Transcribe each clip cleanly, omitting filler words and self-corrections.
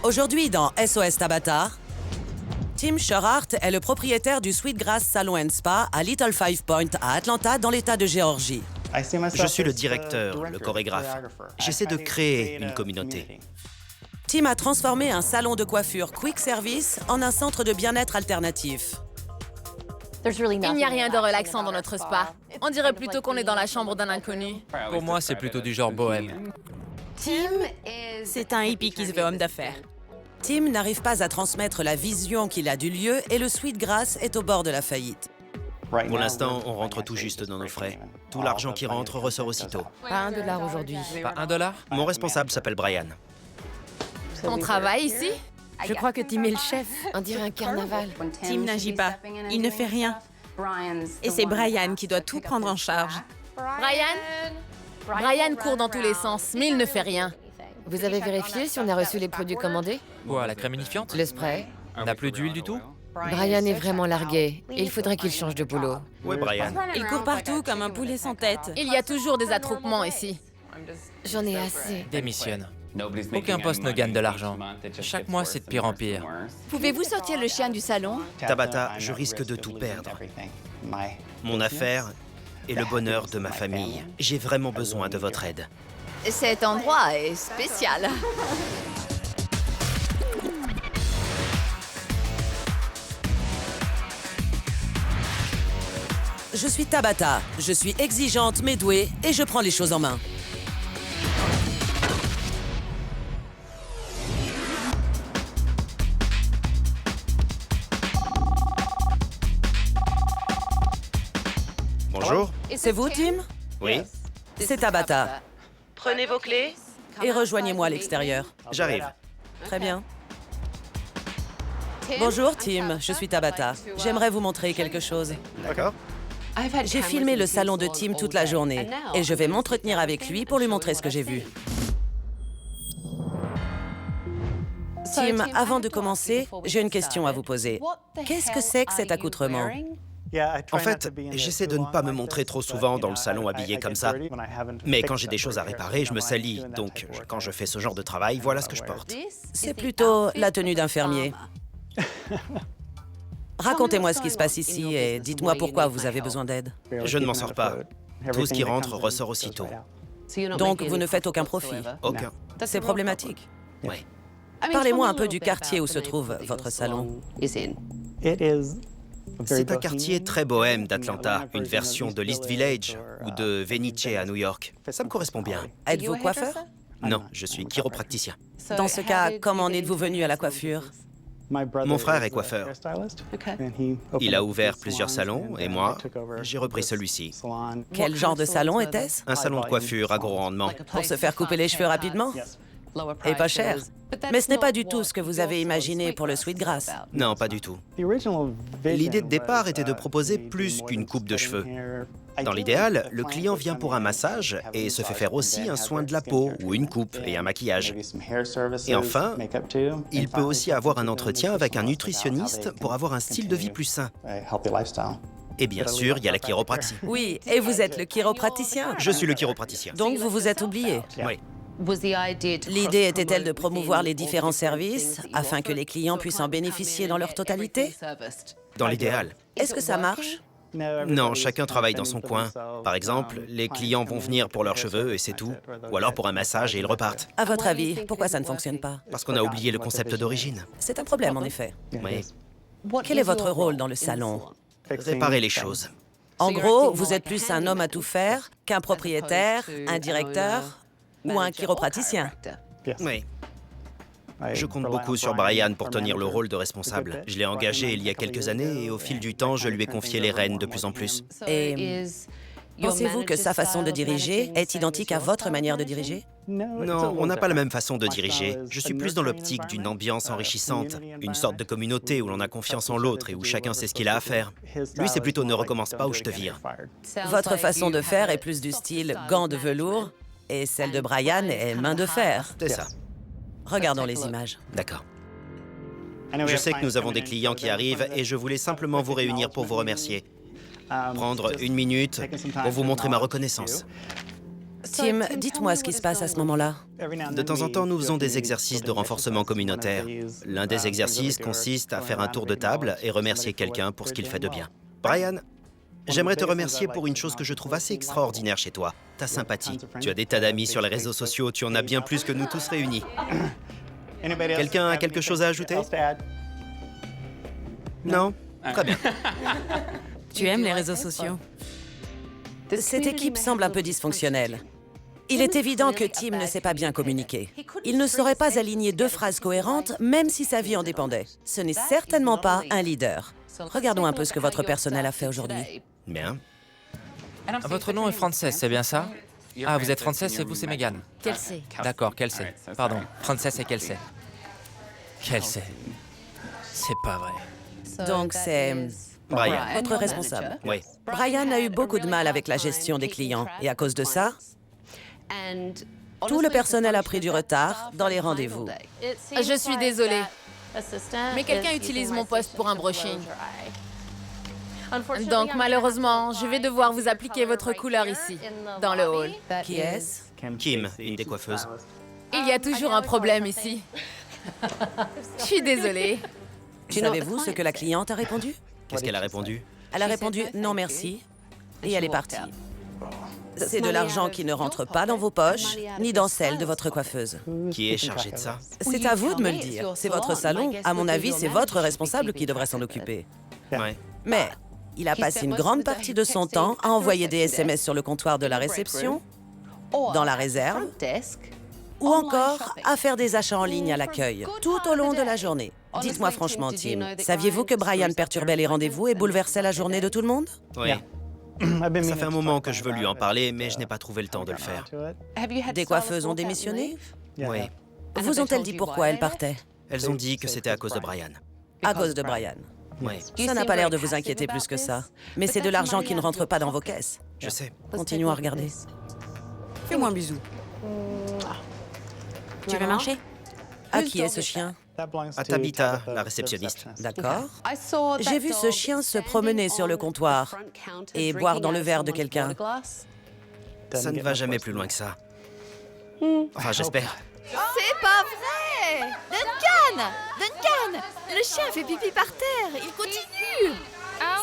Aujourd'hui, dans SOS Tabata, Tim Sherhart est le propriétaire du Sweetgrass Salon & Spa à Little Five Point à Atlanta, dans l'État de Géorgie. Je suis le directeur, le chorégraphe. J'essaie de créer une communauté. Tim a transformé un salon de coiffure quick service en un centre de bien-être alternatif. Il n'y a rien de relaxant dans notre spa. On dirait plutôt qu'on est dans la chambre d'un inconnu. Pour moi, c'est plutôt du genre bohème. C'est un hippie qui se veut homme d'affaires. Tim n'arrive pas à transmettre la vision qu'il a du lieu et le Sweetgrass est au bord de la faillite. Pour l'instant, on rentre tout juste dans nos frais. Tout l'argent qui rentre ressort aussitôt. Pas $1 aujourd'hui. Pas $1? Mon responsable s'appelle Brian. On travaille ici? Je crois que Tim est le chef. On dirait un carnaval. Tim n'agit pas. Il ne fait rien. Et c'est Brian qui doit tout prendre en charge. Brian court dans tous les sens, mais il ne fait rien. Vous avez vérifié si on a reçu les produits commandés? Quoi, la crème unifiante? Le spray? On n'a plus d'huile du tout? Brian est vraiment largué. Il faudrait qu'il change de boulot. Ouais, Brian. Il court partout comme un poulet sans tête. Il y a toujours des attroupements ici. J'en ai assez. Démissionne. Aucun poste ne gagne de l'argent. Chaque mois, c'est de pire en pire. Pouvez-vous sortir le chien du salon? Tabata, je risque de tout perdre. Mon affaire et le bonheur de ma famille. J'ai vraiment besoin de votre aide. Cet endroit est spécial. Je suis Tabata, je suis exigeante mais douée et je prends les choses en main. Bonjour. C'est vous, Tim? Oui, C'est Tabata. Prenez vos clés et rejoignez-moi à l'extérieur. j'arrive. Très bien. Bonjour, Tim, je suis Tabata. J'aimerais vous montrer quelque chose. D'accord. J'ai filmé le salon de Tim toute la journée et je vais m'entretenir avec lui pour lui montrer ce que j'ai vu. Tim, avant de commencer, j'ai une question à vous poser. Qu'est-ce que c'est que cet accoutrement? En fait, j'essaie de ne pas me montrer trop souvent dans le salon habillé comme ça. Mais quand j'ai des choses à réparer, je me salis. Donc, quand je fais ce genre de travail, voilà ce que je porte. C'est plutôt la tenue d'infirmier. Racontez-moi ce qui se passe ici et dites-moi pourquoi vous avez besoin d'aide. Je ne m'en sors pas. Tout ce qui rentre ressort aussitôt. Donc, vous ne faites aucun profit. Aucun. C'est problématique. Oui. Parlez-moi un peu du quartier où se trouve votre salon. C'est un quartier très bohème d'Atlanta, une version de l'East Village ou de Venice à New York. Ça me correspond bien. Êtes-vous coiffeur? Non, je suis chiropracticien. Dans ce cas, comment en êtes-vous venu à la coiffure? Mon frère est coiffeur. Il a ouvert plusieurs salons et moi, j'ai repris celui-ci. Quel genre de salon était-ce? Un salon de coiffure à gros rendement. Pour se faire couper les cheveux rapidement? Et pas cher. Mais ce n'est pas du tout ce que vous avez imaginé pour le Sweetgrass. Non, pas du tout. L'idée de départ était de proposer plus qu'une coupe de cheveux. Dans l'idéal, le client vient pour un massage et se fait faire aussi un soin de la peau ou une coupe et un maquillage. Et enfin, il peut aussi avoir un entretien avec un nutritionniste pour avoir un style de vie plus sain. Et bien sûr, il y a la chiropraxie. Oui, et vous êtes le chiropraticien. Je suis le chiropraticien. Donc vous vous êtes oublié. Oui. L'idée était-elle de promouvoir les différents services afin que les clients puissent en bénéficier dans leur totalité? Dans l'idéal. Est-ce que ça marche? Non, chacun travaille dans son coin. Par exemple, les clients vont venir pour leurs cheveux et c'est tout. Ou alors pour un massage et ils repartent. À votre avis, pourquoi ça ne fonctionne pas? Parce qu'on a oublié le concept d'origine. C'est un problème, en effet. Oui. Quel est votre rôle dans le salon? Réparer les choses. En gros, vous êtes plus un homme à tout faire qu'un propriétaire, un directeur ou un chiropraticien. Oui. Je compte beaucoup sur Brian pour tenir le rôle de responsable. Je l'ai engagé il y a quelques années et au fil du temps, je lui ai confié les rênes de plus en plus. Et pensez-vous que sa façon de diriger est identique à votre manière de diriger? Non, on n'a pas la même façon de diriger. Je suis plus dans l'optique d'une ambiance enrichissante, une sorte de communauté où l'on a confiance en l'autre et où chacun sait ce qu'il a à faire. Lui, c'est plutôt ne recommence pas ou je te vire. Votre façon de faire est plus du style gants de velours et celle de Brian est main de fer. C'est ça. Regardons les images. D'accord. Je sais que nous avons des clients qui arrivent et je voulais simplement vous réunir pour vous remercier. Prendre une minute pour vous montrer ma reconnaissance. Tim, dites-moi ce qui se passe à ce moment-là. De temps en temps, nous faisons des exercices de renforcement communautaire. L'un des exercices consiste à faire un tour de table et remercier quelqu'un pour ce qu'il fait de bien. Brian, j'aimerais te remercier pour une chose que je trouve assez extraordinaire chez toi, ta sympathie. Tu as des tas d'amis sur les réseaux sociaux, tu en as bien plus que nous tous réunis. Quelqu'un a quelque chose à ajouter? Non? Très bien. Tu aimes les réseaux sociaux? Cette équipe semble un peu dysfonctionnelle. Il est évident que Tim ne sait pas bien communiquer. Il ne saurait pas aligner 2 phrases cohérentes, même si sa vie en dépendait. Ce n'est certainement pas un leader. Regardons un peu ce que votre personnel a fait aujourd'hui. Bien. Votre nom est Frances, c'est bien ça? Ah, vous êtes Frances et vous, c'est Megan. Kelsey. D'accord, Kelsey. Pardon, Frances et Kelsey. Kelsey. C'est pas vrai. Donc c'est Brian. votre responsable. Oui. Brian a eu beaucoup de mal avec la gestion des clients. Et à cause de ça, tout le personnel a pris du retard dans les rendez-vous. Je suis désolée, mais quelqu'un utilise mon poste pour un brushing. Donc malheureusement, je vais devoir vous appliquer votre couleur ici, dans le hall. Qui est-ce? Kim, une des coiffeuses. Il y a toujours un problème ici. Je suis désolée. Savez-vous ce que la cliente a répondu? Qu'est-ce qu'elle a répondu? Elle a répondu « non merci » et elle est partie. C'est de l'argent qui ne rentre pas dans vos poches, ni dans celle de votre coiffeuse. Qui est chargé de ça? C'est à vous de me le dire. C'est votre salon. À mon avis, c'est votre responsable qui devrait s'en occuper. Ouais. Mais il a passé une grande partie de son temps à envoyer des SMS sur le comptoir de la réception, dans la réserve, ou encore à faire des achats en ligne à l'accueil, tout au long de la journée. Dites-moi franchement, Tim, saviez-vous que Brian perturbait les rendez-vous et bouleversait la journée de tout le monde? Oui. Ça fait un moment que je veux lui en parler, mais je n'ai pas trouvé le temps de le faire. Des coiffeuses ont démissionné? Oui. Vous ont-elles dit pourquoi elles partaient? Elles ont dit que c'était à cause de Brian. À cause de Brian. Oui. Ça n'a pas l'air de vous inquiéter plus que ça. Mais c'est de l'argent qui ne rentre pas dans vos caisses. Je sais. Continuons à regarder. Fais-moi un bisou. Tu veux marcher? À qui est ce chien? À Tabitha, la réceptionniste. D'accord. J'ai vu ce chien se promener sur le comptoir et boire dans le verre de quelqu'un. Ça ne va jamais plus loin que ça. Enfin, j'espère. C'est pas vrai! Duncan, le chien fait pipi par terre. Il continue.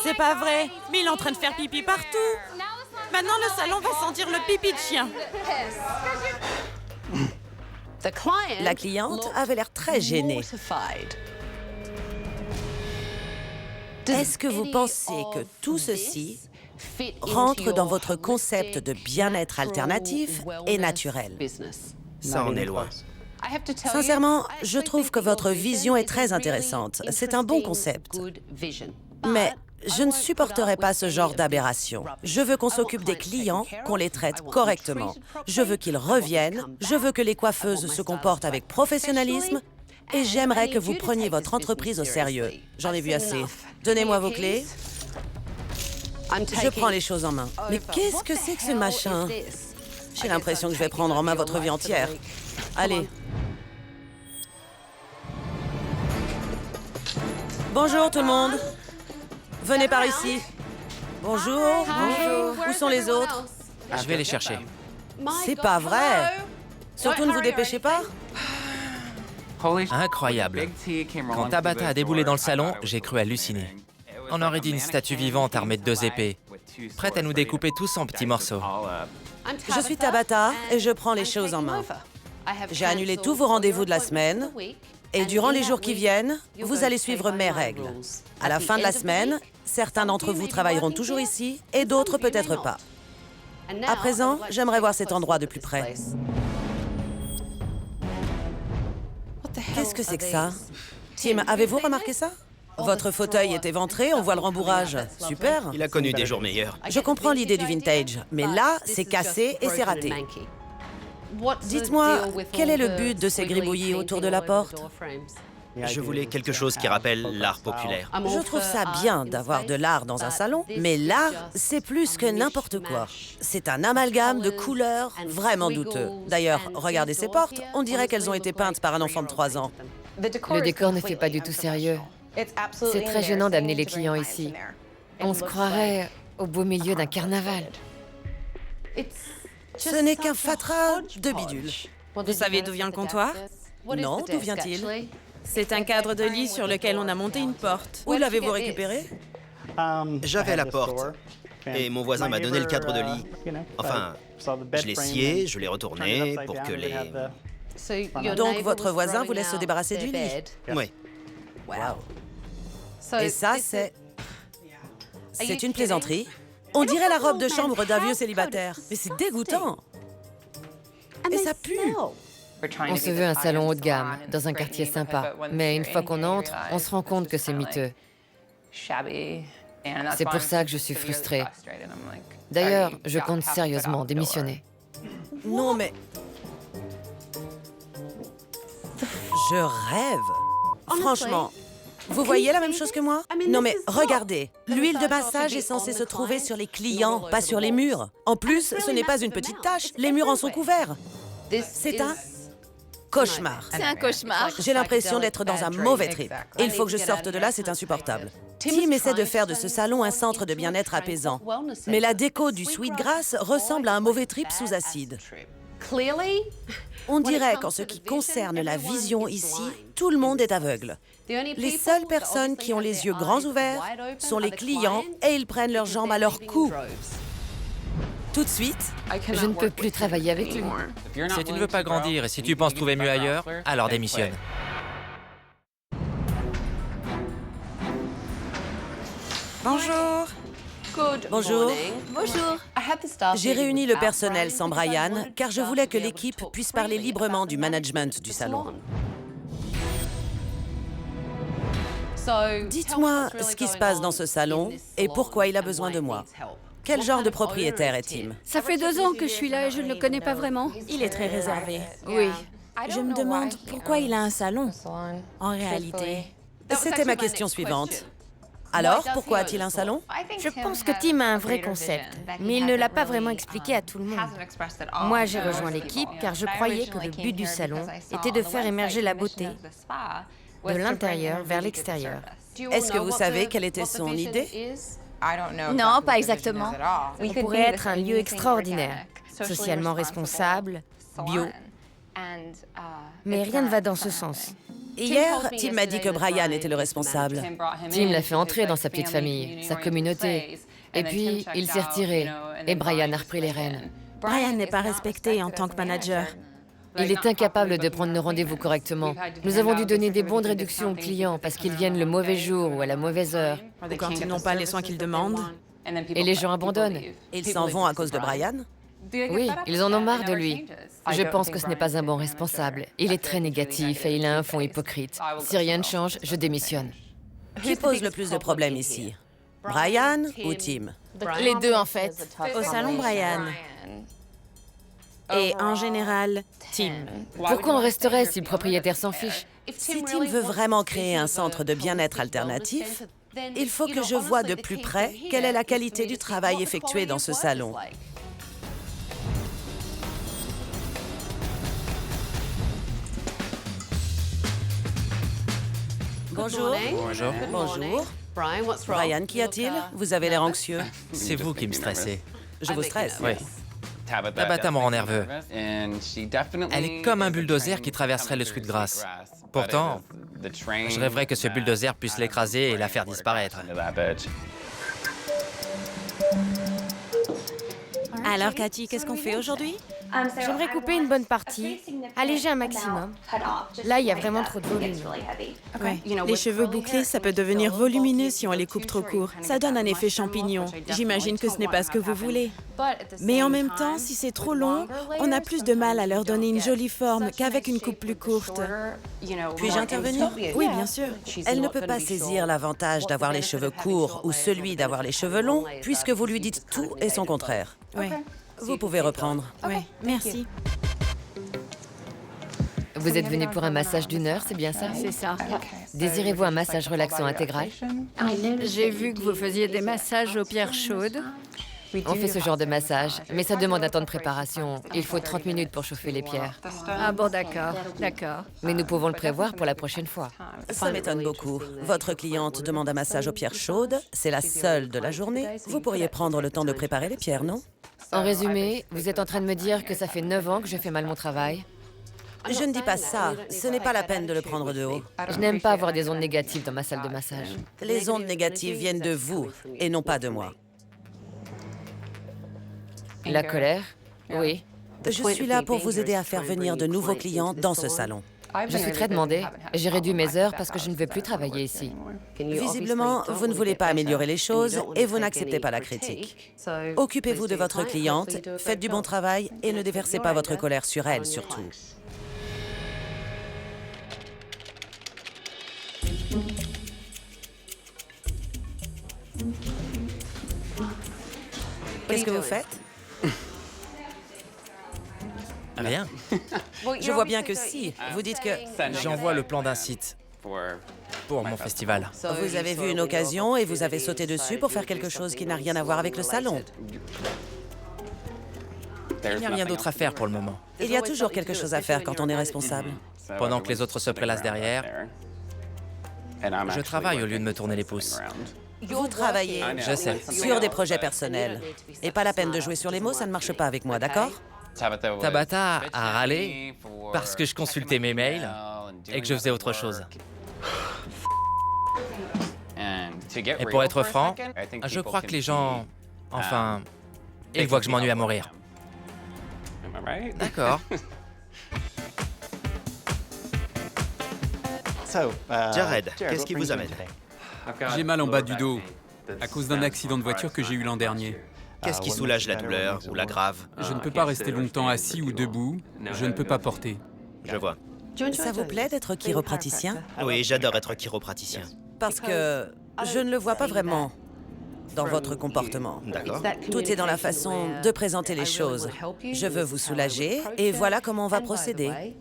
C'est pas vrai, mais il est en train de faire pipi partout. Maintenant, le salon va sentir le pipi de chien. La cliente avait l'air très gênée. Est-ce que vous pensez que tout ceci rentre dans votre concept de bien-être alternatif et naturel? Ça en est loin. Sincèrement, je trouve que votre vision est très intéressante. C'est un bon concept. Mais je ne supporterai pas ce genre d'aberration. Je veux qu'on s'occupe des clients, qu'on les traite correctement. Je veux qu'ils reviennent, je veux que les coiffeuses se comportent avec professionnalisme et j'aimerais que vous preniez votre entreprise au sérieux. J'en ai vu assez. Donnez-moi vos clés. Je prends les choses en main. Mais qu'est-ce que c'est que ce machin? J'ai l'impression que je vais prendre en main votre vie entière. Allez. Bonjour tout le monde. Venez par ici. Bonjour. Bonjour. Où sont les autres? Je vais les chercher. C'est pas vrai. Surtout ne vous dépêchez pas. Incroyable. Quand Tabitha a déboulé dans le salon, j'ai cru halluciner. On aurait dit une statue vivante armée de 2 épées, prête à nous découper tous en petits morceaux. Je suis Tabitha et je prends les choses en main. J'ai annulé tous vos rendez-vous de la semaine et durant les jours qui viennent, vous allez suivre mes règles. À la fin de la semaine, certains d'entre vous travailleront toujours ici et d'autres peut-être pas. À présent, j'aimerais voir cet endroit de plus près. Qu'est-ce que c'est que ça? Tim, avez-vous remarqué ça? Votre fauteuil est éventré, on voit le rembourrage. Super. Il a connu des jours meilleurs. Je comprends l'idée du vintage, mais là, c'est cassé et c'est raté. Dites-moi, quel est le but de ces gribouillis autour de la porte? Je voulais quelque chose qui rappelle l'art populaire. Je trouve ça bien d'avoir de l'art dans un salon, mais là, c'est plus que n'importe quoi. C'est un amalgame de couleurs vraiment douteux. D'ailleurs, regardez ces portes, on dirait qu'elles ont été peintes par un enfant de 3 ans. Le décor ne fait pas du tout sérieux. C'est très gênant d'amener les clients ici. On se croirait au beau milieu d'un carnaval. Ce n'est qu'un fatras de bidule. Vous savez d'où vient le comptoir? Non, d'où vient-il? C'est un cadre de lit sur lequel on a monté une porte. Où l'avez-vous récupéré? J'avais la porte. Et mon voisin m'a donné le cadre de lit. Enfin, je l'ai scié, je l'ai retourné pour que les... Donc votre voisin vous laisse se débarrasser du lit? Oui. Et ça, c'est... C'est une plaisanterie? On dirait la robe de chambre d'un vieux célibataire. Mais c'est dégoûtant. Et ça pue. On se veut un salon haut de gamme, dans un quartier sympa. Mais une fois qu'on entre, on se rend compte que c'est miteux. C'est pour ça que je suis frustrée. D'ailleurs, je compte sérieusement démissionner. Non, mais... Je rêve. Franchement, vous voyez la même chose que moi? Non mais regardez, l'huile de massage est censée se trouver sur les clients, pas sur les murs. En plus, ce n'est pas une petite tâche, les murs en sont couverts. C'est un cauchemar. C'est un cauchemar. J'ai l'impression d'être dans un mauvais trip. Et il faut que je sorte de là, c'est insupportable. Tim essaie de faire de ce salon un centre de bien-être apaisant. Mais la déco du Sweetgrass ressemble à un mauvais trip sous acide. On dirait qu'en ce qui concerne la vision ici, tout le monde est aveugle. Les seules personnes qui ont les yeux grands ouverts sont les clients et ils prennent leurs jambes à leur cou. Tout de suite, Je ne peux plus travailler avec lui. Si tu ne veux pas grandir et si tu penses trouver mieux ailleurs, alors démissionne. Bonjour. bonjour. Bonjour. J'ai réuni le personnel sans Brian car je voulais que l'équipe puisse parler librement du management du salon. Dites-moi ce qui se passe dans ce salon et pourquoi il a besoin de moi. Quel genre de propriétaire est Tim? Ça fait 2 ans que je suis là et je ne le connais pas vraiment. Il est très réservé. Oui. Je me demande pourquoi il a un salon, en réalité. C'était ma question suivante. Alors, pourquoi a-t-il un salon? Je pense que Tim a un vrai concept, mais il ne l'a pas vraiment expliqué à tout le monde. Moi, j'ai rejoint l'équipe car je croyais que le but du salon était de faire émerger la beauté de l'intérieur vers l'extérieur. Est-ce que vous savez quelle était son idée? Non, pas exactement. On pourrait être un lieu extraordinaire, socialement responsable, bio, mais rien ne va dans ce sens. Hier, Tim m'a dit que Brian était le responsable. Tim l'a fait entrer dans sa petite famille, sa communauté. Et puis, il s'est retiré. Et Brian a repris les rênes. Brian n'est pas respecté en tant que manager. Il est incapable de prendre nos rendez-vous correctement. Nous avons dû donner des bons de réduction aux clients parce qu'ils viennent le mauvais jour ou à la mauvaise heure. Ou quand ils n'ont pas les soins qu'ils demandent. Et les gens abandonnent. Ils s'en vont à cause de Brian? Oui, ils en ont marre de lui. Je pense que ce n'est pas un bon responsable. Il est très négatif et il a un fond hypocrite. Si rien ne change, je démissionne. Qui pose le plus de problèmes ici? Brian ou Tim? Les deux, en fait. Au salon, Brian. Et en général, Tim. Pourquoi on resterait si le propriétaire s'en fiche? Si Tim veut vraiment créer un centre de bien-être alternatif, il faut que je voie de plus près quelle est la qualité du travail effectué dans ce salon. Bonjour. Bonjour. Bonjour. Brian, qu'y a-t-il? Vous avez l'air anxieux. C'est vous qui me stressez. Je vous stresse. Oui. Tabitha me rend nerveux. Elle est comme un bulldozer qui traverserait le Sweetgrass. Pourtant, je rêverais que ce bulldozer puisse l'écraser et la faire disparaître. Alors, Cathy, qu'est-ce qu'on fait aujourd'hui? J'aimerais couper une bonne partie, alléger un maximum. Là, il y a vraiment trop de volume. Ouais. Les cheveux bouclés, ça peut devenir volumineux si on les coupe trop court. Ça donne un effet champignon. J'imagine que ce n'est pas ce que vous voulez. Mais en même temps, si c'est trop long, on a plus de mal à leur donner une jolie forme qu'avec une coupe plus courte. Puis-je intervenir? Oui, bien sûr. Elle ne peut pas saisir l'avantage d'avoir les cheveux courts ou celui d'avoir les cheveux longs, puisque vous lui dites tout et son contraire. Oui, Vous pouvez reprendre. oui, merci. Vous êtes venu pour un massage d'1 heure, c'est bien ça? C'est ça. Désirez-vous un massage relaxant intégral? J'ai vu que vous faisiez des massages aux pierres chaudes. On fait ce genre de massage, mais ça demande un temps de préparation. Il faut 30 minutes pour chauffer les pierres. Ah bon, d'accord, d'accord. Mais nous pouvons le prévoir pour la prochaine fois. Ça m'étonne beaucoup. Votre cliente demande un massage aux pierres chaudes. C'est la seule de la journée. Vous pourriez prendre le temps de préparer les pierres, non? En résumé, vous êtes en train de me dire que ça fait 9 ans que je fais mal mon travail. Je ne dis pas ça. Ce n'est pas la peine de le prendre de haut. Je n'aime pas avoir des ondes négatives dans ma salle de massage. Les ondes négatives viennent de vous et non pas de moi. La colère? Oui. Je suis là pour vous aider à faire venir de nouveaux clients dans ce salon. Je suis très demandée. J'ai réduit mes heures parce que je ne veux plus travailler ici. Visiblement, vous ne voulez pas améliorer les choses et vous n'acceptez pas la critique. Occupez-vous de votre cliente, faites du bon travail et ne déversez pas votre colère sur elle, surtout. Qu'est-ce que vous faites? Rien. Je vois bien que si. Vous dites que... J'envoie le plan d'un site pour mon festival. Vous avez vu une occasion et vous avez sauté dessus pour faire quelque chose qui n'a rien à voir avec le salon. Il n'y a rien d'autre à faire pour le moment. Il y a toujours quelque chose à faire quand on est responsable. Pendant que les autres se prélassent derrière, je travaille au lieu de me tourner les pouces. Vous travaillez Je sais. sur des projets personnels. Et pas la peine de jouer sur les mots, ça ne marche pas avec moi, d'accord? Tabata a râlé parce que je consultais mes mails et que je faisais autre chose. Et pour être franc, je crois que les gens... Enfin... Ils voient que je m'ennuie à mourir. D'accord. Jared, qu'est-ce qui vous amène? J'ai mal en bas du dos, à cause d'un accident de voiture que j'ai eu l'an dernier. Qu'est-ce qui soulage la douleur ou l'aggrave? Je ne peux pas rester longtemps assis ou debout, je ne peux pas porter. Je vois. Ça vous plaît d'être chiropraticien? Oui, j'adore être chiropraticien. Parce que je ne le vois pas vraiment dans votre comportement. D'accord. Tout est dans la façon de présenter les choses. Je veux vous soulager et voilà comment on va procéder.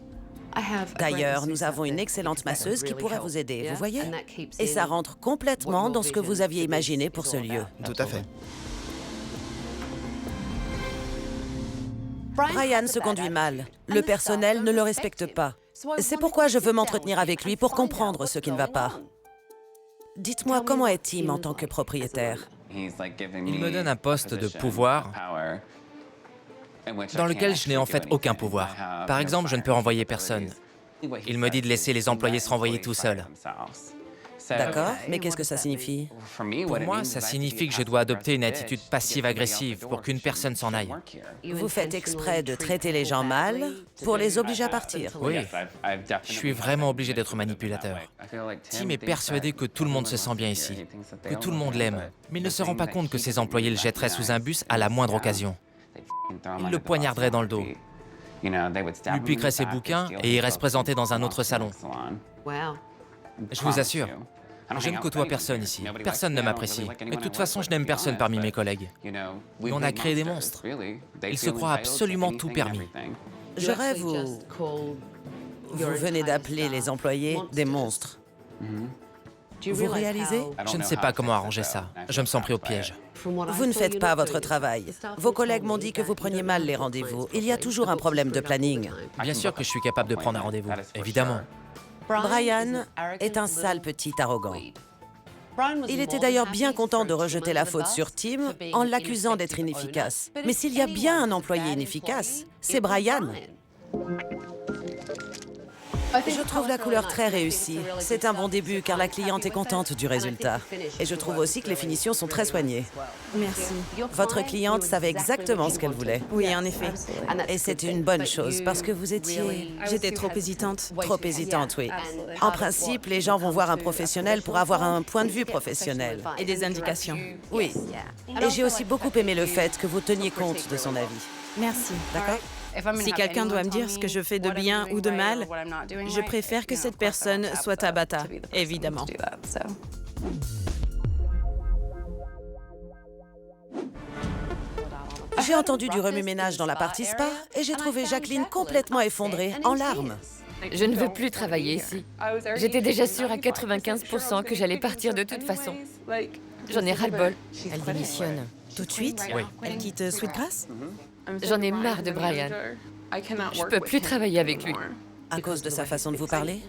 D'ailleurs, nous avons une excellente masseuse qui pourrait vous aider, vous voyez? Et ça rentre complètement dans ce que vous aviez imaginé pour ce lieu. Tout à fait. Brian se conduit mal. Le personnel ne le respecte pas. C'est pourquoi je veux m'entretenir avec lui pour comprendre ce qui ne va pas. Dites-moi, comment est Tim en tant que propriétaire? Il me donne un poste de pouvoir dans lequel je n'ai en fait aucun pouvoir. Par exemple, je ne peux renvoyer personne. Il me dit de laisser les employés se renvoyer tout seuls. D'accord, mais qu'est-ce que ça signifie? Pour moi, ça signifie que je dois adopter une attitude passive-agressive pour qu'une personne s'en aille. Vous faites exprès de traiter les gens mal pour les obliger à partir. Oui, je suis vraiment obligé d'être manipulateur. Tim est persuadé que tout le monde se sent bien ici, que tout le monde l'aime, mais il ne se rend pas compte que ses employés le jetteraient sous un bus à la moindre occasion. Il le poignarderait dans le dos, lui piquerait ses bouquins et irait se présenter dans un autre salon. Je vous assure, je ne côtoie personne ici. Personne ne m'apprécie. Et de toute façon, je n'aime personne parmi mes collègues. Mais on a créé des monstres. Ils se croient absolument tout permis. Je rêve vous venez d'appeler les employés des monstres. Vous réalisez? Je ne sais pas comment arranger ça. Je me sens pris au piège. Vous ne faites pas votre travail. Vos collègues m'ont dit que vous preniez mal les rendez-vous. Il y a toujours un problème de planning. Bien sûr que je suis capable de prendre un rendez-vous, évidemment. Brian est un sale petit arrogant. Il était d'ailleurs bien content de rejeter la faute sur Tim en l'accusant d'être inefficace. Mais s'il y a bien un employé inefficace, c'est Brian. Je trouve la couleur très réussie. C'est un bon début car la cliente est contente du résultat. Et je trouve aussi que les finitions sont très soignées. Merci. Votre cliente savait exactement ce qu'elle voulait. Oui, en effet. Et c'est une bonne chose parce que vous étiez... J'étais trop hésitante. Trop hésitante, oui. En principe, les gens vont voir un professionnel pour avoir un point de vue professionnel. Et des indications. Oui. Et j'ai aussi beaucoup aimé le fait que vous teniez compte de son avis. Merci. D'accord? Si quelqu'un doit me dire ce que je fais de bien ou de mal, je préfère que cette personne soit Tabata, évidemment. J'ai entendu du remue-ménage dans la partie spa et j'ai trouvé Jacqueline complètement effondrée, en larmes. Je ne veux plus travailler ici. J'étais déjà sûre à 95% que j'allais partir de toute façon. J'en ai ras-le-bol. Elle démissionne. Tout de suite? Oui. Elle quitte Sweetgrass? J'en ai marre de Brian. Je peux plus travailler avec lui. À cause de sa façon de vous parler?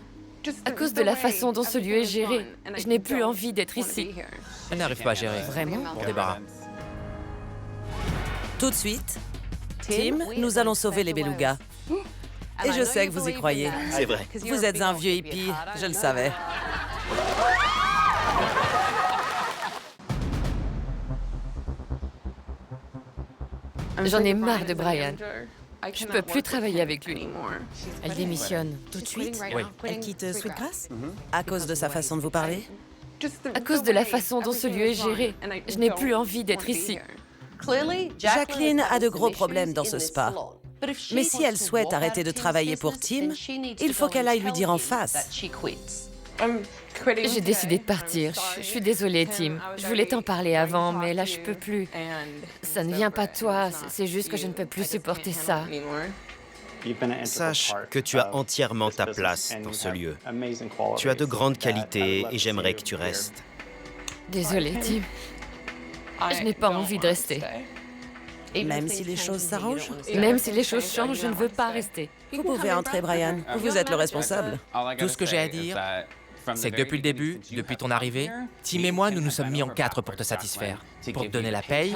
À cause de la façon dont ce lieu est géré, je n'ai plus envie d'être ici. Elle n'arrive pas à gérer. Vraiment? Pour débarras. Tout de suite, Tim, nous allons sauver les belugas. Et je sais que vous y croyez. C'est vrai. Vous êtes un vieux hippie, je le savais. J'en ai marre de Brian. Je peux plus travailler avec lui. Elle démissionne. Tout de suite? Oui. Elle quitte Sweetgrass? À cause de sa façon de vous parler? À cause de la façon dont ce lieu est géré, je n'ai plus envie d'être ici. Jacqueline a de gros problèmes dans ce spa. Mais si elle souhaite arrêter de travailler pour Tim, il faut qu'elle aille lui dire en face. J'ai décidé de partir. Je suis désolée, Tim. Je voulais t'en parler avant, mais là, je peux plus. Ça ne vient pas de toi, c'est juste que je ne peux plus supporter ça. Sache que tu as entièrement ta place dans ce lieu. Tu as de grandes qualités et j'aimerais que tu restes. Désolée, Tim. Je n'ai pas envie de rester. Même si les choses s'arrangent? Même si les choses changent, je ne veux pas rester. Vous pouvez entrer, Brian. Vous êtes le responsable. Tout ce que j'ai à dire, c'est que depuis le début, depuis ton arrivée, Tim et moi, nous nous sommes mis en quatre pour te satisfaire, pour te donner la paye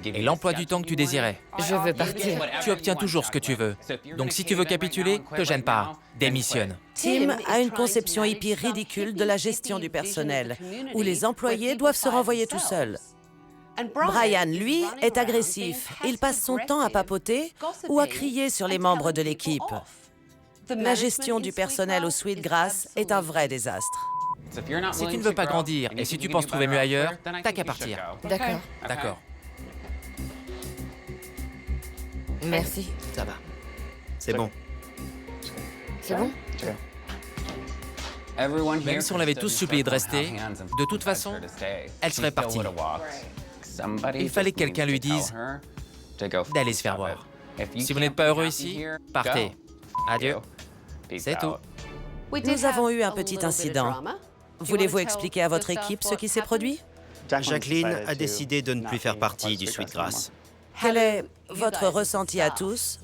et l'emploi du temps que tu désirais. Je veux partir. Tu obtiens toujours ce que tu veux. Donc si tu veux capituler, te gêne pas. Démissionne. Tim a une conception hippie ridicule de la gestion du personnel, où les employés doivent se renvoyer tout seuls. Brian, lui, est agressif. Il passe son temps à papoter ou à crier sur les membres de l'équipe. La gestion du personnel au Sweetgrass est un vrai désastre. Si tu ne veux pas grandir et si tu penses trouver mieux ailleurs, t'as qu'à partir. D'accord. D'accord. Merci. Ça va. C'est bon. C'est bon? Même si on l'avait tous supplié de rester, de toute façon, elle serait partie. Il fallait que quelqu'un lui dise d'aller se faire voir. Si vous n'êtes pas heureux ici, partez. Adieu. C'est tout. Nous avons eu un petit incident. Voulez-vous expliquer à votre équipe ce qui s'est produit? Jacqueline a décidé de ne plus faire partie du Sweetgrass. Quel est votre ressenti à tous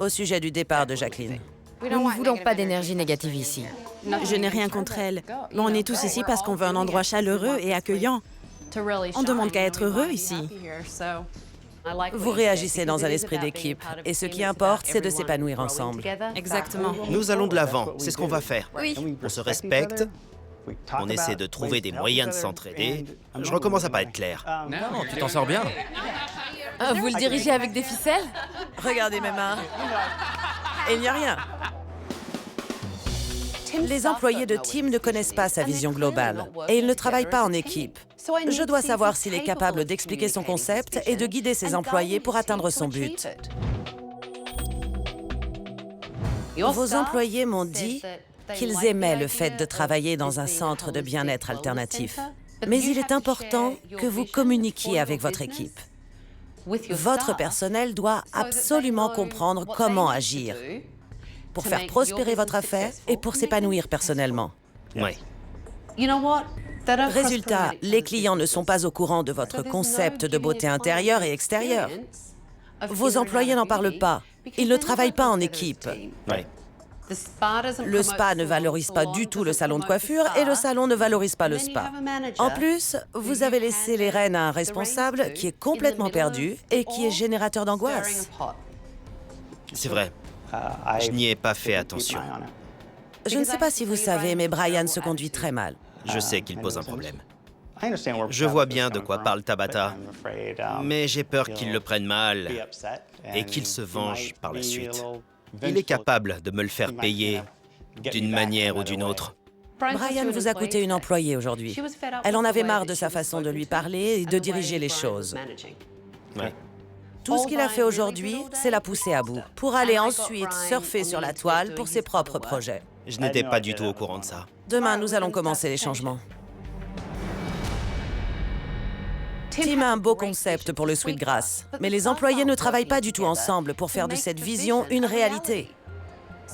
au sujet du départ de Jacqueline? Nous ne voulons pas d'énergie négative ici. Je n'ai rien contre elle. Mais on est tous ici parce qu'on veut un endroit chaleureux et accueillant. On demande qu'à être heureux ici. Vous réagissez dans un esprit d'équipe, et ce qui importe, c'est de s'épanouir ensemble. Exactement. Nous allons de l'avant, c'est ce qu'on va faire. Oui. On se respecte, on essaie de trouver des moyens de s'entraider. Je recommence à pas être clair. Non, tu t'en sors bien. Vous le dirigez avec des ficelles? Regardez mes mains. Il n'y a rien. Les employés de Tim ne connaissent pas sa vision globale et ils ne travaillent pas en équipe. Je dois savoir s'il est capable d'expliquer son concept et de guider ses employés pour atteindre son but. Vos employés m'ont dit qu'ils aimaient le fait de travailler dans un centre de bien-être alternatif. Mais il est important que vous communiquiez avec votre équipe. Votre personnel doit absolument comprendre comment agir pour faire prospérer votre affaire et pour s'épanouir personnellement. Oui. Résultat, les clients ne sont pas au courant de votre concept de beauté intérieure et extérieure. Vos employés n'en parlent pas. Ils ne travaillent pas en équipe. Oui. Le spa ne valorise pas du tout le salon de coiffure et le salon ne valorise pas le spa. En plus, vous avez laissé les rênes à un responsable qui est complètement perdu et qui est générateur d'angoisse. C'est vrai. Je n'y ai pas fait attention. Je ne sais pas si vous savez, mais Brian se conduit très mal. Je sais qu'il pose un problème. Je vois bien de quoi parle Tabata, mais j'ai peur qu'il le prenne mal et qu'il se venge par la suite. Il est capable de me le faire payer d'une manière ou d'une autre. Brian vous a coûté une employée aujourd'hui. Elle en avait marre de sa façon de lui parler et de diriger les choses. Ouais. Tout ce qu'il a fait aujourd'hui, c'est la pousser à bout, pour aller ensuite surfer sur la toile pour ses propres projets. Je n'étais pas du tout au courant de ça. Demain, nous allons commencer les changements. Tim a un beau concept pour le Sweetgrass, mais les employés ne travaillent pas du tout ensemble pour faire de cette vision une réalité.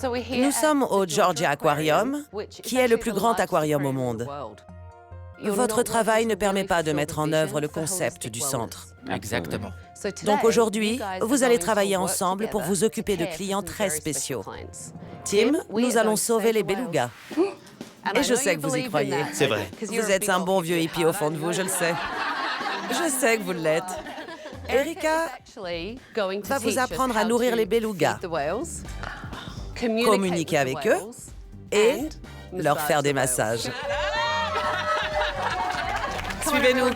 Nous sommes au Georgia Aquarium, qui est le plus grand aquarium au monde. Votre travail ne permet pas de mettre en œuvre le concept du centre. Exactement. Donc aujourd'hui, vous allez travailler ensemble pour vous occuper de clients très spéciaux. Tim, nous allons sauver les belugas. Et je sais que vous y croyez. C'est vrai. Vous êtes un bon vieux hippie au fond de vous, je le sais. Je sais que vous l'êtes. Erika va vous apprendre à nourrir les belugas, communiquer avec eux et leur faire des massages. Suivez-nous.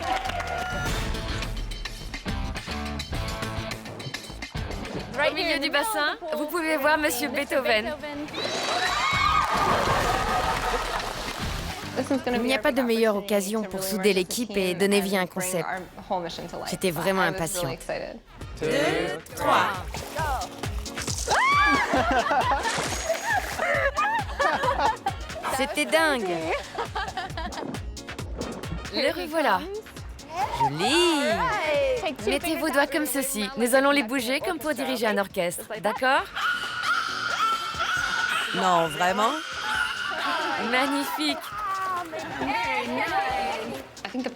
Au milieu du bassin, vous pouvez voir Monsieur Beethoven. Il n'y a pas de meilleure occasion pour souder l'équipe et donner vie à un concept. J'étais vraiment impatiente. 2, 3. C'était dingue. Le revoilà. Joli. Mettez vos doigts comme ceci. Nous allons les bouger comme pour diriger un orchestre. D'accord? Non, vraiment? Magnifique.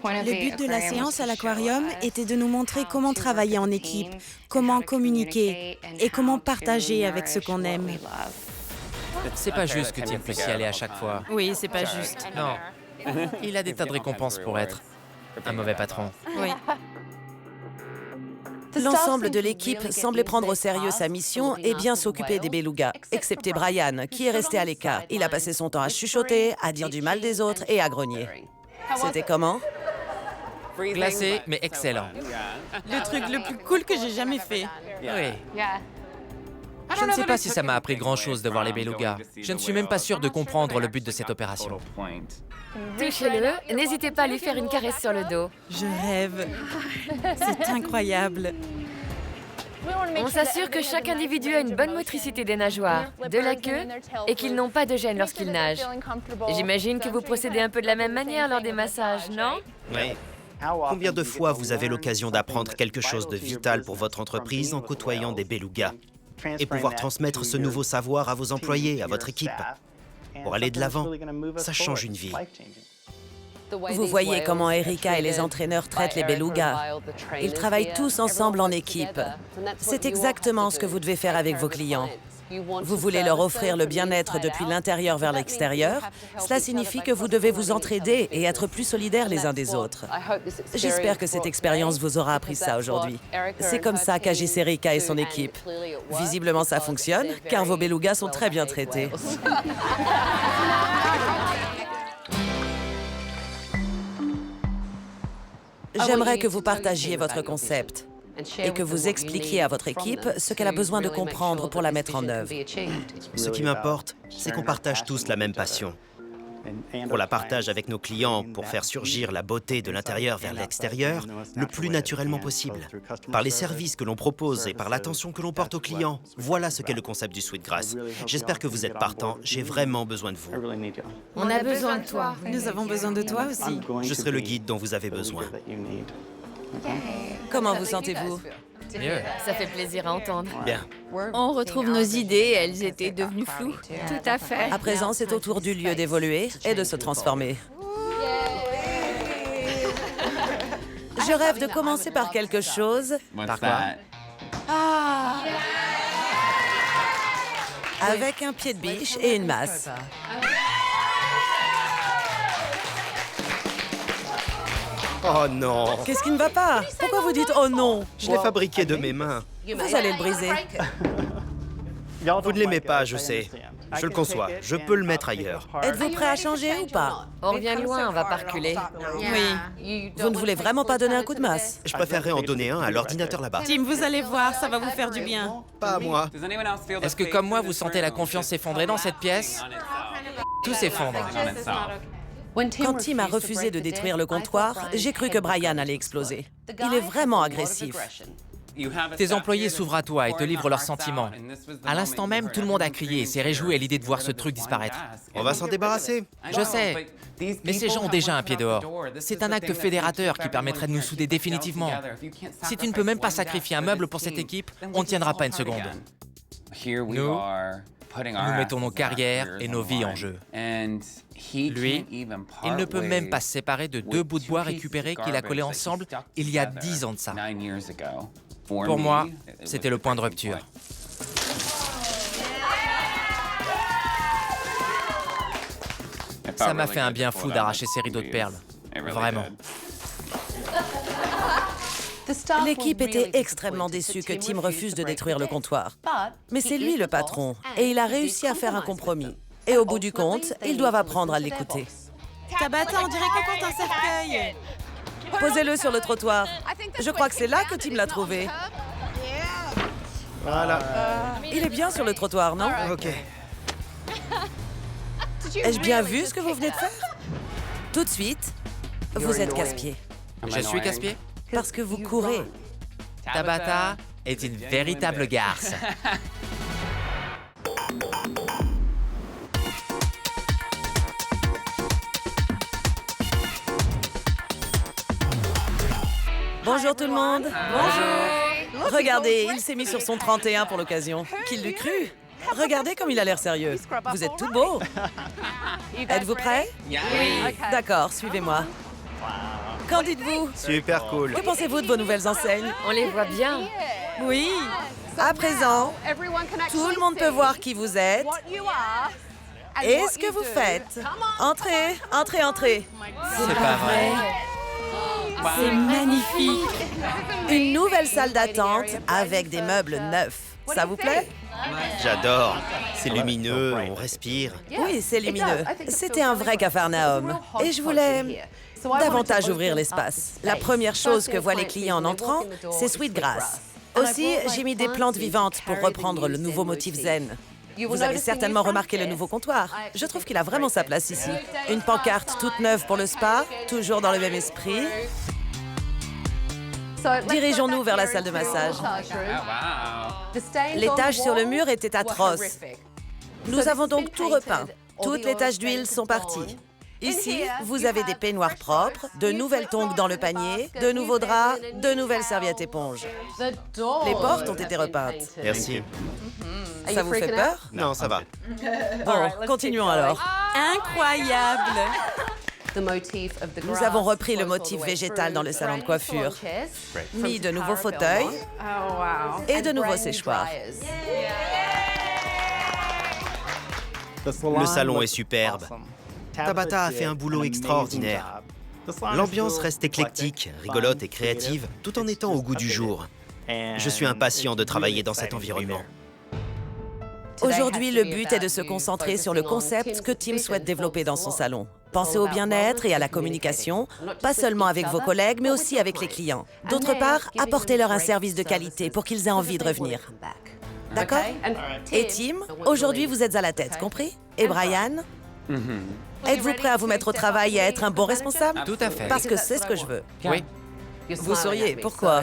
Le but de la séance à l'aquarium était de nous montrer comment travailler en équipe, comment communiquer et comment partager avec ceux qu'on aime. C'est pas juste que Tim puisse y aller à chaque fois. Oui, c'est pas juste. Non. Il a des tas de récompenses pour être un mauvais patron. Oui. L'ensemble de l'équipe semblait prendre au sérieux sa mission et bien s'occuper des belugas, excepté Brian, qui est resté à l'écart. Il a passé son temps à chuchoter, à dire du mal des autres et à grogner. C'était comment? Glacé, mais excellent. Le truc le plus cool que j'ai jamais fait. Oui. Je ne sais pas si ça m'a appris grand-chose de voir les belugas. Je ne suis même pas sûr de comprendre le but de cette opération. Touchez-le. N'hésitez pas à lui faire une caresse sur le dos. Je rêve. C'est incroyable. On s'assure que chaque individu a une bonne motricité des nageoires, de la queue, et qu'ils n'ont pas de gêne lorsqu'ils nagent. J'imagine que vous procédez un peu de la même manière lors des massages, non? Oui. Combien de fois vous avez l'occasion d'apprendre quelque chose de vital pour votre entreprise en côtoyant des belugas et pouvoir transmettre ce nouveau savoir à vos employés, à votre équipe? Pour aller de l'avant, ça change une vie. Vous voyez comment Erika et les entraîneurs traitent les belugas. Ils travaillent tous ensemble en équipe. C'est exactement ce que vous devez faire avec vos clients. Vous voulez leur offrir le bien-être depuis l'intérieur vers l'extérieur. Cela signifie que vous devez vous entraider et être plus solidaires les uns des autres. J'espère que cette expérience vous aura appris ça aujourd'hui. C'est comme ça qu'agissent Erika et son équipe. Visiblement, ça fonctionne, car vos belugas sont très bien traités. J'aimerais que vous partagiez votre concept et que vous expliquiez à votre équipe ce qu'elle a besoin de comprendre pour la mettre en œuvre. Ce qui m'importe, c'est qu'on partage tous la même passion. On la partage avec nos clients pour faire surgir la beauté de l'intérieur vers l'extérieur le plus naturellement possible. Par les services que l'on propose et par l'attention que l'on porte aux clients, voilà ce qu'est le concept du Sweetgrass. J'espère que vous êtes partants, j'ai vraiment besoin de vous. On a besoin de toi. Nous avons besoin de toi aussi. Je serai le guide dont vous avez besoin. Comment vous sentez-vous? Mieux. Ça fait plaisir à entendre. Bien. On retrouve nos idées, elles étaient devenues floues. Tout à fait. À présent, c'est au tour du lieu d'évoluer et de se transformer. Je rêve de commencer par quelque chose. Par quoi? Avec un pied de biche et une masse. Oh non! Qu'est-ce qui ne va pas? Pourquoi vous dites « oh non » Je l'ai fabriqué de mes mains. Vous allez le briser. Vous ne l'aimez pas, je sais. Je le conçois. Je peux le mettre ailleurs. Êtes-vous prêt à changer ou pas? On revient de loin, on va pas reculer. Oui. Vous ne voulez vraiment pas donner un coup de masse? Je préférerais en donner un à l'ordinateur là-bas. Tim, vous allez voir, ça va vous faire du bien. Pas à moi. Est-ce que comme moi, vous sentez la confiance s'effondrer dans cette pièce? Tout s'effondre. Quand Tim a refusé de détruire le comptoir, j'ai cru que Brian allait exploser. Il est vraiment agressif. Tes employés s'ouvrent à toi et te livrent leurs sentiments. À l'instant même, tout le monde a crié et s'est réjoui à l'idée de voir ce truc disparaître. On va s'en débarrasser. Je sais, mais ces gens ont déjà un pied dehors. C'est un acte fédérateur qui permettrait de nous souder définitivement. Si tu ne peux même pas sacrifier un meuble pour cette équipe, on ne tiendra pas une seconde. Nous mettons nos carrières et nos vies en jeu. Lui, il ne peut même pas se séparer de 2 bouts de bois récupérés qu'il a collés ensemble il y a 10 ans de ça. Pour moi, c'était le point de rupture. Ça m'a fait un bien fou d'arracher ces rideaux de perles. Vraiment. L'équipe était extrêmement déçue que Tim refuse de détruire le comptoir. Mais c'est lui le patron, et il a réussi à faire un compromis. Et au bout du compte, ils doivent apprendre à l'écouter. Tabata, on dirait qu'on porte un cercueil. Posez-le sur le trottoir. Je crois que c'est là que Tim l'a trouvé. Voilà. Il est bien sur le trottoir, non? Ok. Ai-je bien vu ce que vous venez de faire? Tout de suite, vous êtes casse-pied. Je suis casse-pied? Parce que vous courez. Tabata est une véritable garce. Bonjour tout le monde. Bonjour. Regardez, il s'est mis sur son 31 pour l'occasion. Qui l'eût cru? Regardez comme il a l'air sérieux. Vous êtes tout beau. Êtes-vous prêts? Oui. D'accord, suivez-moi. Qu'en dites-vous? Super cool. Que pensez-vous de vos nouvelles enseignes? On les voit bien. Oui. À présent, tout le monde peut voir qui vous êtes et ce que vous faites. Entrez, entrez, entrez. C'est pas vrai. C'est magnifique. Une nouvelle salle d'attente avec des meubles neufs. Ça vous plaît? J'adore. C'est lumineux, on respire. Oui, c'est lumineux. C'était un vrai capharnaüm. Et je voulais davantage ouvrir l'espace. La première chose que voient les clients en entrant, c'est Sweetgrass. Aussi, j'ai mis des plantes vivantes pour reprendre le nouveau motif zen. Vous avez certainement remarqué le nouveau comptoir. Je trouve qu'il a vraiment sa place ici. Une pancarte toute neuve pour le spa, toujours dans le même esprit. Dirigeons-nous vers la salle de massage. Les taches sur le mur étaient atroces. Nous avons donc tout repeint. Toutes les taches d'huile sont parties. Ici, vous avez des peignoirs propres, de nouvelles tongs dans le panier, de nouveaux draps, de nouvelles serviettes éponges. Les portes ont été repeintes. Merci. Ça vous fait peur? Non, ça va. Bon, continuons alors. Incroyable. Nous avons repris le motif végétal dans le salon de coiffure, mis de nouveaux fauteuils et de nouveaux séchoirs. Le salon est superbe. Tabata a fait un boulot extraordinaire. L'ambiance reste éclectique, rigolote et créative, tout en étant au goût du jour. Je suis impatient de travailler dans cet environnement. Aujourd'hui, le but est de se concentrer sur le concept que Tim souhaite développer dans son salon. Pensez au bien-être et à la communication, pas seulement avec vos collègues, mais aussi avec les clients. D'autre part, apportez-leur un service de qualité pour qu'ils aient envie de revenir. D'accord? Et Tim, aujourd'hui, vous êtes à la tête, compris? Et Brian? Êtes-vous prêt à vous mettre au travail et à être un bon responsable? Tout à fait. Parce que c'est ce que je veux. Oui, Vous souriez, pourquoi?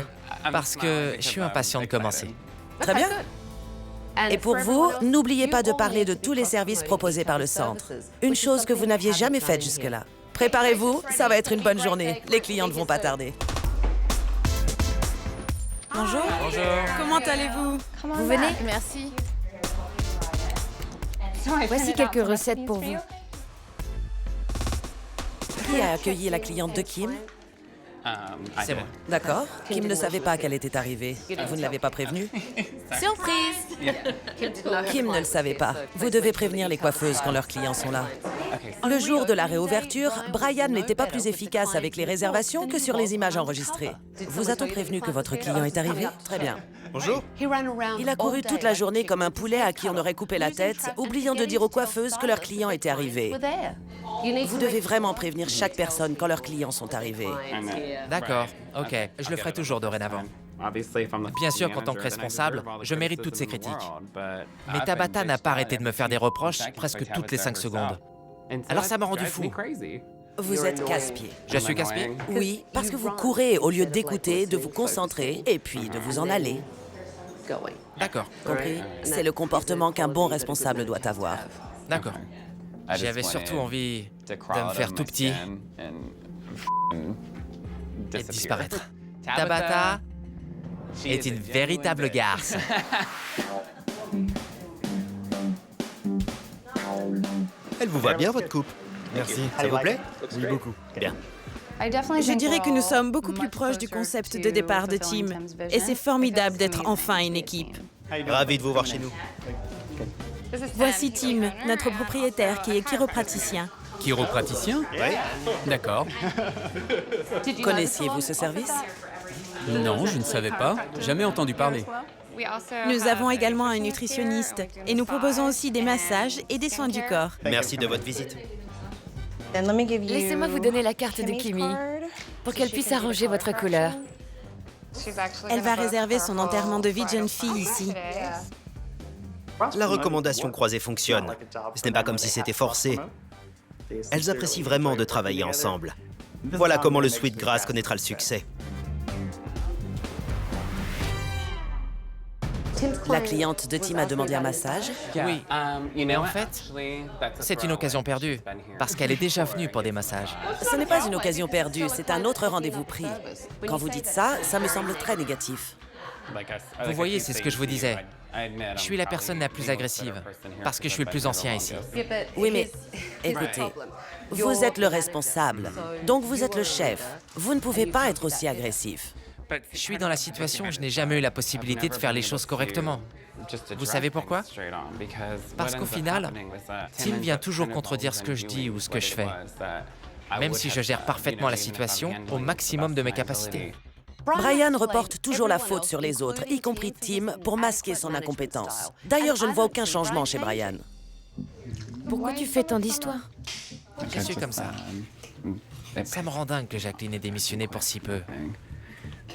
parce que je suis impatient de commencer. Très bien. Et pour vous, n'oubliez pas de parler de tous les services proposés par le centre. Une chose que vous n'aviez jamais faite jusque-là. Préparez-vous, ça va être une bonne journée. Les clients ne vont pas tarder. Bonjour. Bonjour. Comment allez-vous? Vous venez? Merci. Voici quelques recettes pour vous. Qui a accueilli la cliente de Kim? C'est moi. D'accord. Kim ne savait pas qu'elle était arrivée. Vous ne l'avez pas prévenue? Surprise! Kim ne le savait pas. Vous devez prévenir les coiffeuses quand leurs clients sont là. Le jour de la réouverture, Brian n'était pas plus efficace avec les réservations que sur les images enregistrées. Vous a-t-on prévenu que votre client est arrivé? Très bien. Bonjour. Il a couru toute la journée comme un poulet à qui on aurait coupé la tête, oubliant de dire aux coiffeuses que leur client était arrivé. Vous devez vraiment prévenir chaque personne quand leurs clients sont arrivés. D'accord, ok. Je le ferai toujours dorénavant. Bien sûr qu'en tant que responsable, je mérite toutes ces critiques. Mais Tabata n'a pas arrêté de me faire des reproches presque toutes les 5 secondes. Alors ça m'a rendu fou. Vous êtes casse-pied. Je suis casse-pied? Oui, parce que vous courez au lieu d'écouter, de vous concentrer et puis de vous en aller. D'accord, Compris? C'est le comportement qu'un bon responsable doit avoir. d'accord. J'avais surtout envie de me faire tout petit et de disparaître. Tabata est une véritable garce. Elle vous va bien, votre coupe? Merci. Ça vous plaît? Oui, beaucoup. Bien. Je dirais que nous sommes beaucoup plus proches du concept de départ de Tim. Et c'est formidable d'être enfin une équipe. Ravi de vous voir chez nous. Voici Tim, notre propriétaire qui est chiropraticien. Chiropraticien? Ouais. D'accord. Connaissiez-vous ce service? Non, je ne savais pas. Jamais entendu parler. Nous avons également un nutritionniste et nous proposons aussi des massages et des soins du corps. Merci de votre visite. Laissez-moi vous donner la carte de Kimi pour qu'elle puisse arranger votre couleur. Elle va réserver son enterrement de vie de jeune fille ici. La recommandation croisée fonctionne. Ce n'est pas comme si c'était forcé. Elles apprécient vraiment de travailler ensemble. Voilà comment le Sweetgrass connaîtra le succès. La cliente de Tim a demandé un massage. Oui, mais en fait, c'est une occasion perdue, parce qu'elle est déjà venue pour des massages. Ce n'est pas une occasion perdue, c'est un autre rendez-vous pris. Quand vous dites ça, ça me semble très négatif. Vous voyez, c'est ce que je vous disais. Je suis la personne la plus agressive, parce que je suis le plus ancien ici. Oui, mais écoutez, vous êtes le responsable, donc vous êtes le chef. Vous ne pouvez pas être aussi agressif. Je suis dans la situation où je n'ai jamais eu la possibilité de faire les choses correctement. Vous savez pourquoi? Parce qu'au final, Tim vient toujours contredire ce que je dis ou ce que je fais, même si je gère parfaitement la situation au maximum de mes capacités. Brian reporte toujours la faute sur les autres, y compris Tim, pour masquer son incompétence. D'ailleurs, je ne vois aucun changement chez Brian. Pourquoi tu fais tant d'histoires? Je suis comme ça. Ça me rend dingue que Jacqueline ait démissionné pour si peu.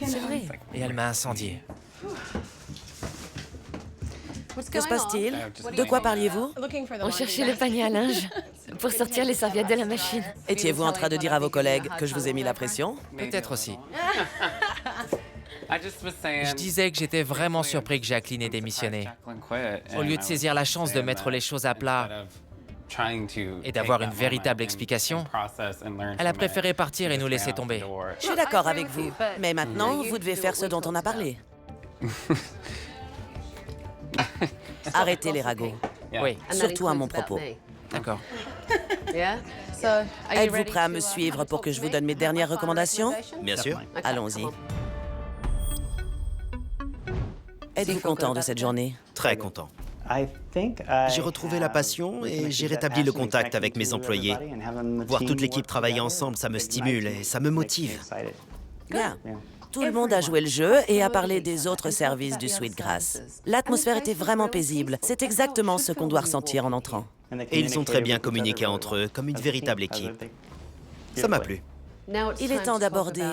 C'est vrai. Et elle m'a incendié. Que se passe-t-il? De quoi parliez-vous? On cherchait le panier à linge pour sortir les serviettes de la machine. Étiez-vous en train de dire à vos collègues que je vous ai mis la pression? Peut-être aussi. Je disais que j'étais vraiment surpris que Jacqueline ait démissionné. Au lieu de saisir la chance de mettre les choses à plat et d'avoir une véritable explication, elle a préféré partir et nous laisser tomber. Je suis d'accord avec vous, mais maintenant, vous devez faire ce dont on a parlé. Arrêtez les ragots, Oui, surtout à mon propos. d'accord. Êtes-vous prêt à me suivre pour que je vous donne mes dernières recommandations? Bien sûr. Allons-y. Êtes-vous content de cette journée? Très content. J'ai retrouvé la passion et j'ai rétabli le contact avec mes employés. Voir toute l'équipe travailler ensemble, ça me stimule et ça me motive. Bien. Tout le monde a joué le jeu et a parlé des autres services du Sweetgrass. L'atmosphère était vraiment paisible. C'est exactement ce qu'on doit ressentir en entrant. Et ils ont très bien communiqué entre eux, comme une véritable équipe. Ça m'a plu. Il est temps d'aborder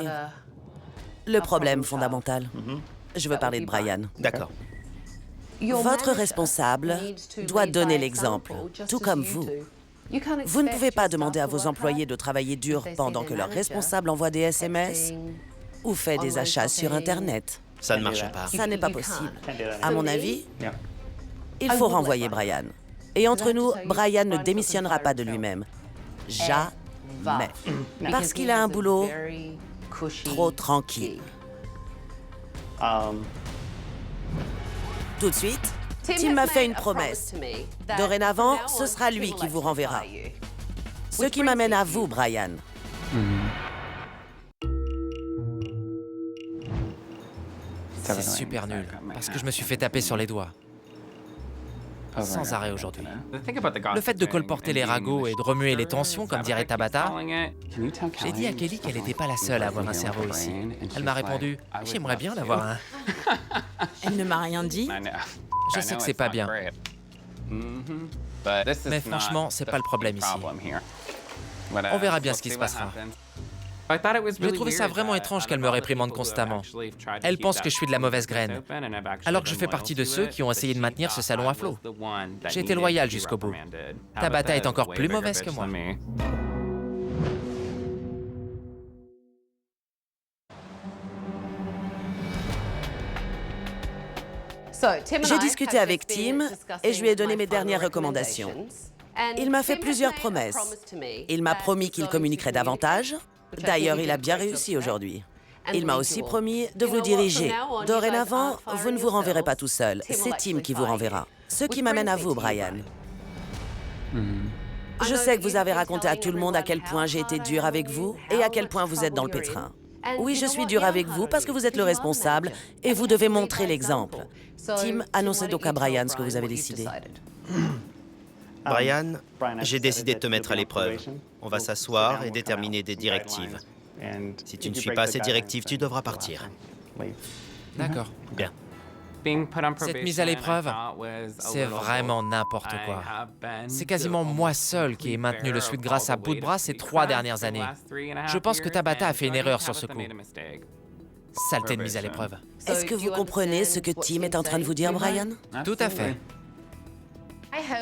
le problème fondamental. Je veux parler de Brian. D'accord. Votre responsable doit donner l'exemple, tout comme vous. Vous ne pouvez pas demander à vos employés de travailler dur pendant que leur responsable envoie des SMS ou fait des achats sur Internet. Ça ne marche pas. Ça n'est pas possible. À mon avis, il faut renvoyer Brian. Et entre nous, Brian ne démissionnera pas de lui-même. Jamais. Parce qu'il a un boulot trop tranquille. Tout de suite, Tim m'a fait une promesse. Dorénavant, ce sera lui qui vous renverra. Ce qui m'amène à vous, Brian. C'est super nul, parce que je me suis fait taper sur les doigts. Sans arrêt aujourd'hui. Le fait de colporter les ragots et de remuer les tensions, comme dirait Tabata, j'ai dit à Kelly qu'elle n'était pas la seule à avoir un cerveau ici. Elle m'a répondu « J'aimerais bien l'avoir un. » Elle ne m'a rien dit. Je sais que c'est pas bien. Mais franchement, c'est pas le problème ici. On verra bien ce qui se passera. J'ai trouvé ça vraiment étrange qu'elle me réprimande constamment. Elle pense que je suis de la mauvaise graine, alors que je fais partie de ceux qui ont essayé de maintenir ce salon à flot. J'ai été loyal jusqu'au bout. Tabata est encore plus mauvaise que moi. J'ai discuté avec Tim et je lui ai donné mes dernières recommandations. Il m'a fait plusieurs promesses. Il m'a promis qu'il communiquerait davantage. D'ailleurs, il a bien réussi aujourd'hui. Il m'a aussi promis de vous diriger. Dorénavant, vous ne vous renverrez pas tout seul. C'est Tim qui vous renverra. Ce qui m'amène à vous, Brian. Je sais que vous avez raconté à tout le monde à quel point j'ai été dur avec vous et à quel point vous êtes dans le pétrin. Oui, je suis dur avec vous parce que vous êtes le responsable et vous devez montrer l'exemple. Tim, annoncez donc à Brian ce que vous avez décidé. Brian, j'ai décidé de te mettre à l'épreuve. On va s'asseoir et déterminer des directives. Si tu ne suis pas ces directives, tu devras partir. D'accord. Bien. Cette mise à l'épreuve, c'est vraiment n'importe quoi. C'est quasiment moi seul qui ai maintenu le Sweetgrass à bout de bras ces 3 dernières années. Je pense que Tabata a fait une erreur sur ce coup. Saleté de mise à l'épreuve. Est-ce que vous comprenez ce que Tim est en train de vous dire, Brian? Tout à fait.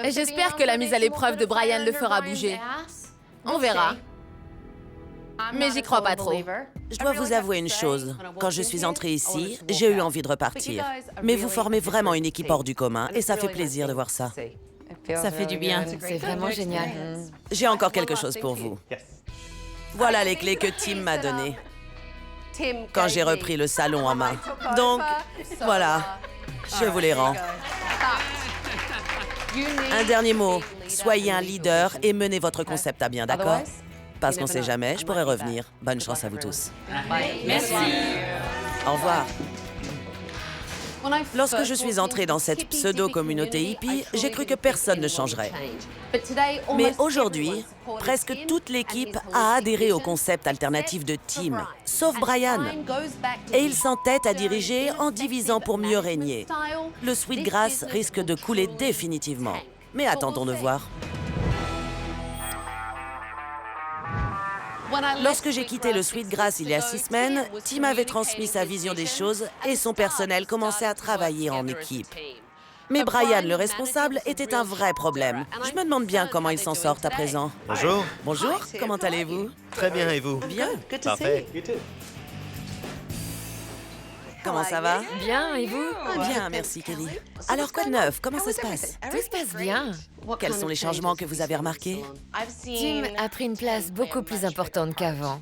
J'espère que la mise à l'épreuve de Brian le fera bouger. On verra. Mais j'y crois pas trop. Je dois vous avouer une chose. Quand je suis entrée ici, j'ai eu envie de repartir. Mais vous formez vraiment une équipe hors du commun et ça fait plaisir de voir ça. Ça fait du bien. C'est vraiment génial. J'ai encore quelque chose pour vous. Voilà les clés que Tim m'a données quand j'ai repris le salon en main. Donc, voilà, je vous les rends. Un dernier mot. Soyez un leader et menez votre concept à bien, d'accord? Parce qu'on sait jamais, je pourrais revenir. Bonne chance à vous tous. Merci. Au revoir. Lorsque je suis entrée dans cette pseudo-communauté hippie, j'ai cru que personne ne changerait. Mais aujourd'hui, presque toute l'équipe a adhéré au concept alternatif de Tim, sauf Brian. Et il s'entête à diriger en divisant pour mieux régner. Le Sweetgrass risque de couler définitivement. Mais attendons de voir. Lorsque j'ai quitté le Sweetgrass il y a 6 semaines, Tim avait transmis sa vision des choses et son personnel commençait à travailler en équipe. Mais Brian, le responsable, était un vrai problème. Je me demande bien comment ils s'en sortent à présent. Bonjour. Bonjour, comment allez-vous? Très bien, et vous? Bien. Parfait. Comment ça va? Bien, et vous? Bien, merci Kelly. Alors quoi de neuf? Comment ça se passe? Tout se passe bien. Quels sont les changements que vous avez remarqués? Tim a pris une place beaucoup plus importante qu'avant.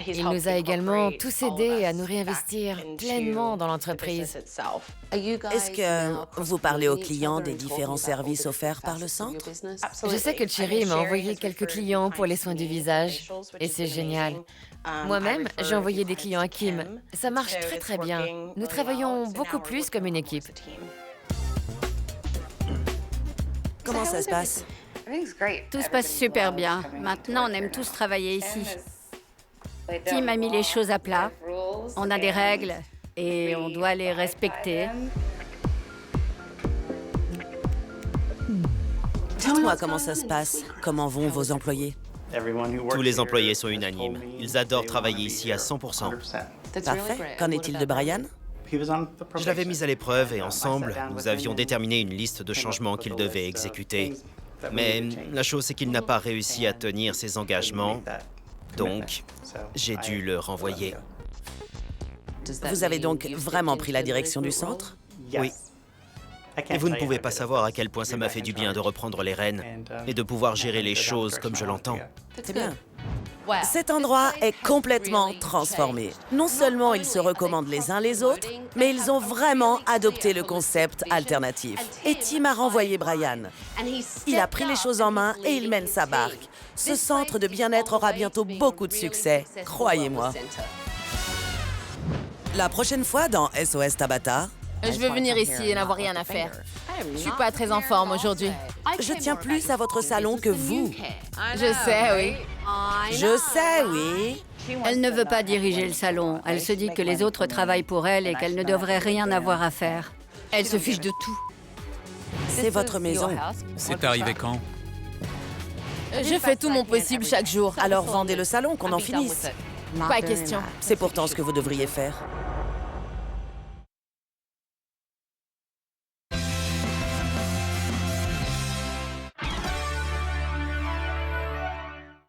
Il nous a également tous aidés à nous réinvestir pleinement dans l'entreprise. Est-ce que vous parlez aux clients des différents services offerts par le centre? Je sais que Cherry m'a envoyé quelques clients pour les soins du visage, et c'est génial. Moi-même, j'ai envoyé des clients à Kim. Ça marche très très bien. Nous travaillons beaucoup plus comme une équipe. Comment ça se passe? Tout se passe super bien. Maintenant, on aime tous travailler ici. Tim a mis les choses à plat. On a des règles et on doit les respecter. Dites-moi comment ça se passe. Comment vont vos employés? Tous les employés sont unanimes. Ils adorent travailler ici à 100%. Parfait. Qu'en est-il de Brian? Je l'avais mis à l'épreuve et ensemble, nous avions déterminé une liste de changements qu'il devait exécuter. Mais la chose, c'est qu'il n'a pas réussi à tenir ses engagements, donc j'ai dû le renvoyer. Vous avez donc vraiment pris la direction du centre? Oui. Et vous ne pouvez pas savoir à quel point ça m'a fait du bien de reprendre les rênes et de pouvoir gérer les choses comme je l'entends. C'est bien. Cet endroit est complètement transformé. Non seulement ils se recommandent les uns les autres, mais ils ont vraiment adopté le concept alternatif. Et Tim a renvoyé Brian. Il a pris les choses en main et il mène sa barque. Ce centre de bien-être aura bientôt beaucoup de succès, croyez-moi. La prochaine fois dans SOS Tabata... Je veux venir ici et n'avoir rien à faire. Je suis pas très en forme aujourd'hui. Je tiens plus à votre salon que vous. Je sais, oui. Je sais, oui. Elle ne veut pas diriger le salon. Elle se dit que les autres travaillent pour elle et qu'elle ne devrait rien avoir à faire. Elle se fiche de tout. C'est votre maison. C'est arrivé quand? Je fais tout mon possible chaque jour. Alors vendez le salon, qu'on en finisse. Pas question. C'est pourtant ce que vous devriez faire.